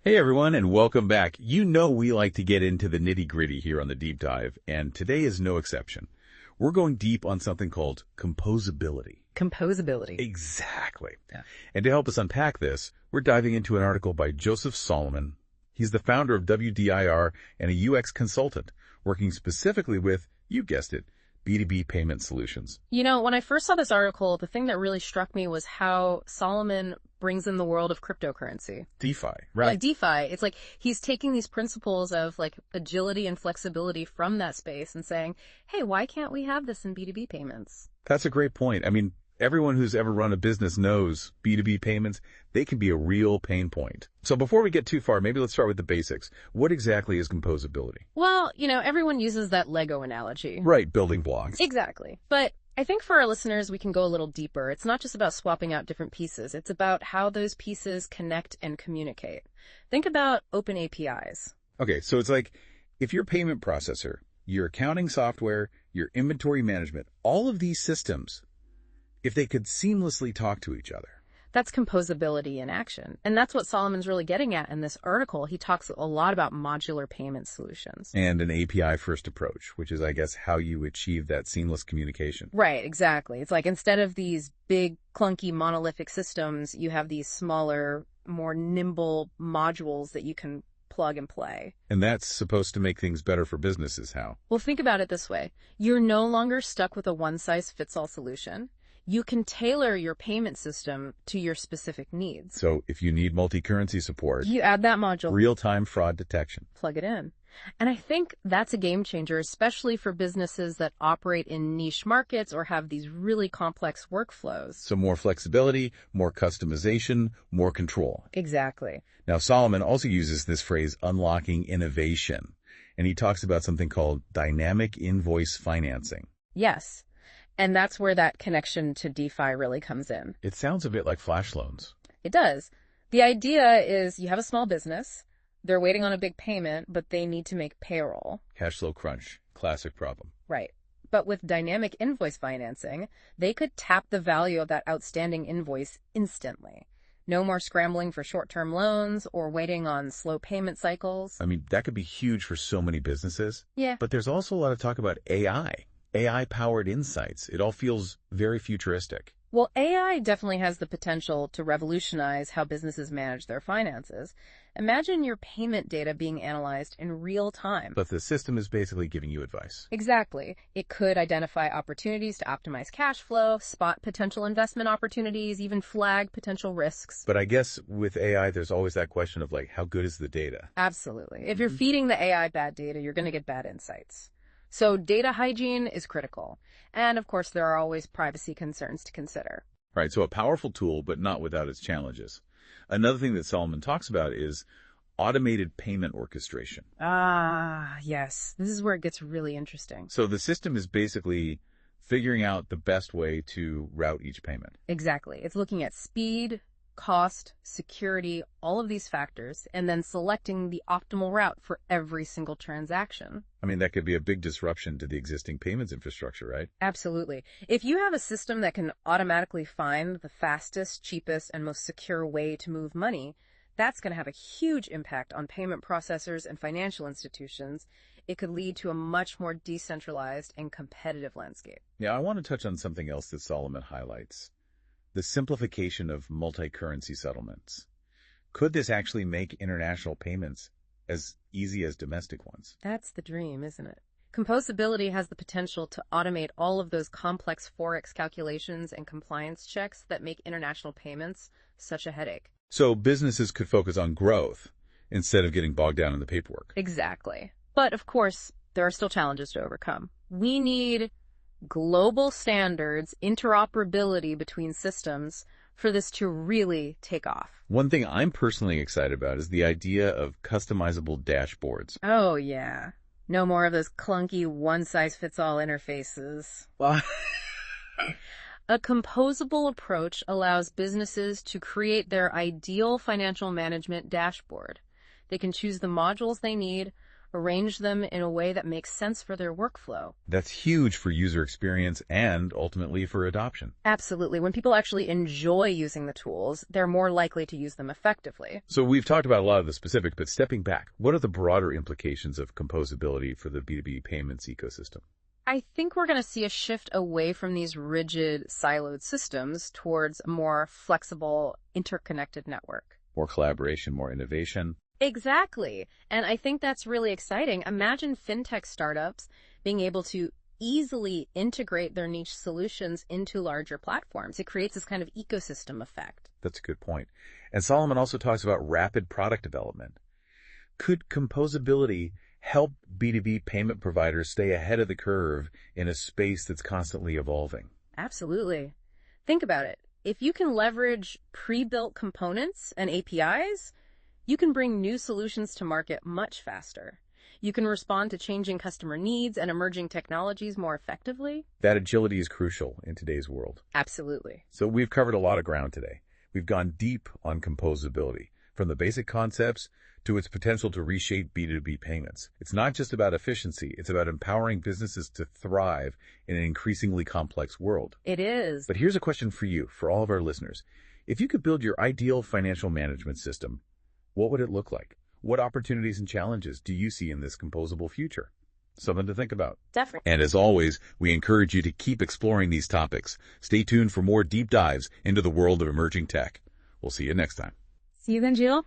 Hey everyone, and welcome back. You know we like to get into the nitty-gritty here on the Deep Dive, and today is no exception. We're going deep on something called composability. Composability. Exactly. Yeah. And to help us unpack this, we're diving into an article by Joseph Solomon. He's the founder of WDIR and a UX consultant, working specifically with, you guessed it, B2B payment solutions. You know, when I first saw this article, the thing that really struck me was how Solomon brings in the world of cryptocurrency. DeFi, right? Like DeFi, it's like he's taking these principles of like agility and flexibility from that space and saying, hey, why can't we have this in B2B payments? That's a great point. I mean, everyone who's ever run a business knows B2B payments, they can be a real pain point. So before we get too far, maybe let's start with the basics. What exactly is composability? Well, you know, everyone uses that Lego analogy. Right, building blocks. Exactly. But I think for our listeners, we can go a little deeper. It's not just about swapping out different pieces. It's about how those pieces connect and communicate. Think about open APIs. Okay, so it's like if your payment processor, your accounting software, your inventory management, all of these systems, if they could seamlessly talk to each other. That's composability in action. And that's what Solomon's really getting at in this article. He talks a lot about modular payment solutions. And an API-first approach, which is, I guess, how you achieve that seamless communication. Right, exactly. It's like instead of these big, clunky, monolithic systems, you have these smaller, more nimble modules that you can plug and play. And that's supposed to make things better for businesses, how? Well, think about it this way. You're no longer stuck with a one-size-fits-all solution. You can tailor your payment system to your specific needs. So if you need multi-currency support, you add that module, real-time fraud detection, plug it in. And I think that's a game changer, especially for businesses that operate in niche markets or have these really complex workflows. So more flexibility, more customization, more control. Exactly. Now, Solomon also uses this phrase, unlocking innovation, and he talks about something called dynamic invoice financing. Yes. And that's where that connection to DeFi really comes in. It sounds a bit like flash loans. It does. The idea is you have a small business, they're waiting on a big payment, but they need to make payroll. Cash flow crunch, classic problem. Right. But with dynamic invoice financing, they could tap the value of that outstanding invoice instantly. No more scrambling for short-term loans or waiting on slow payment cycles. I mean, that could be huge for so many businesses. Yeah. But there's also a lot of talk about AI-powered insights. It all feels very futuristic. Well, AI definitely has the potential to revolutionize how businesses manage their finances. Imagine your payment data being analyzed in real time. But the system is basically giving you advice. Exactly. It could identify opportunities to optimize cash flow, spot potential investment opportunities, even flag potential risks. But I guess with AI, there's always that question of like, how good is the data? Absolutely. If you're feeding the AI bad data, you're going to get bad insights. So data hygiene is critical. And of course, there are always privacy concerns to consider. Right, so a powerful tool, but not without its challenges. Another thing that Solomon talks about is automated payment orchestration. Ah, yes. This is where it gets really interesting. So the system is basically figuring out the best way to route each payment. Exactly. It's looking at speed, cost, security, all of these factors, and then selecting the optimal route for every single transaction. I mean, that could be a big disruption to the existing payments infrastructure, right? Absolutely. If you have a system that can automatically find the fastest, cheapest, and most secure way to move money, that's going to have a huge impact on payment processors and financial institutions. It could lead to a much more decentralized and competitive landscape. Yeah, I want to touch on something else that Solomon highlights. The simplification of multi-currency settlements. Could this actually make international payments as easy as domestic ones? That's the dream, isn't it? Composability has the potential to automate all of those complex Forex calculations and compliance checks that make international payments such a headache. So businesses could focus on growth instead of getting bogged down in the paperwork. Exactly. But of course, there are still challenges to overcome. We need global standards, interoperability between systems for this to really take off. One thing I'm personally excited about is the idea of customizable dashboards. Oh, yeah. No more of those clunky one-size-fits-all interfaces. Well, A composable approach allows businesses to create their ideal financial management dashboard. They can choose the modules they need, arrange them in a way that makes sense for their workflow. That's huge for user experience and ultimately for adoption. Absolutely. When people actually enjoy using the tools, they're more likely to use them effectively. So we've talked about a lot of the specifics, but stepping back, what are the broader implications of composability for the B2B payments ecosystem? I think we're going to see a shift away from these rigid, siloed systems towards a more flexible, interconnected network. More collaboration, more innovation. Exactly. And I think that's really exciting. Imagine fintech startups being able to easily integrate their niche solutions into larger platforms. It creates this kind of ecosystem effect. That's a good point. And Solomon also talks about rapid product development. Could composability help B2B payment providers stay ahead of the curve in a space that's constantly evolving? Absolutely. Think about it. If you can leverage pre-built components and APIs, you can bring new solutions to market much faster. You can respond to changing customer needs and emerging technologies more effectively. That agility is crucial in today's world. Absolutely. So we've covered a lot of ground today. We've gone deep on composability, from the basic concepts to its potential to reshape B2B payments. It's not just about efficiency, it's about empowering businesses to thrive in an increasingly complex world. It is. But here's a question for you, for all of our listeners. If you could build your ideal financial management system, what would it look like? What opportunities and challenges do you see in this composable future? Something to think about. Definitely. And as always, we encourage you to keep exploring these topics. Stay tuned for more deep dives into the world of emerging tech. We'll see you next time. See you then, Jill.